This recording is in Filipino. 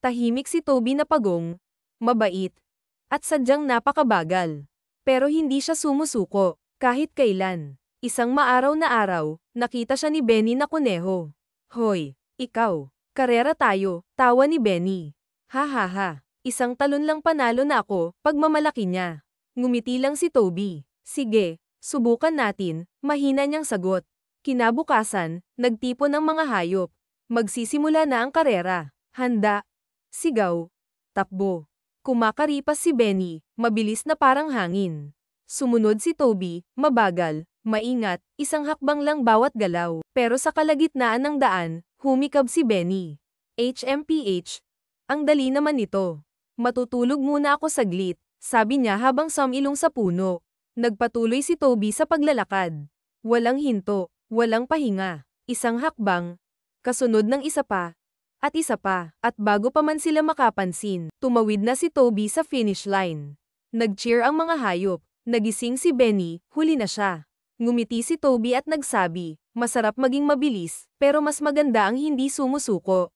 Tahimik si Toby na pagong, mabait, at sadyang napakabagal. Pero hindi siya sumusuko, kahit kailan. Isang maaraw na araw, nakita siya ni Benny na kuneho. Hoy, ikaw, karera tayo, tawa ni Benny. Ha ha ha, isang talon lang panalo na ako, pagmamalaki niya. Ngumiti lang si Toby. Sige, subukan natin, mahina niyang sagot. Kinabukasan, nagtipon ng mga hayop. Magsisimula na ang karera. Handa. Sigaw. Takbo. Kumakaripas si Benny, mabilis na parang hangin. Sumunod si Toby, mabagal, maingat, isang hakbang lang bawat galaw. Pero sa kalagitnaan ng daan, humikab si Benny. HMPH. Ang dali naman nito. Matutulog muna ako saglit, sabi niya habang sumilong sa puno. Nagpatuloy si Toby sa paglalakad. Walang hinto, walang pahinga. Isang hakbang, kasunod ng isa pa, at bago pa man sila makapansin, tumawid na si Toby sa finish line. Nag-cheer ang mga hayop, nagising si Benny, huli na siya. Ngumiti si Toby at nagsabi, masarap maging mabilis, pero mas maganda ang hindi sumusuko.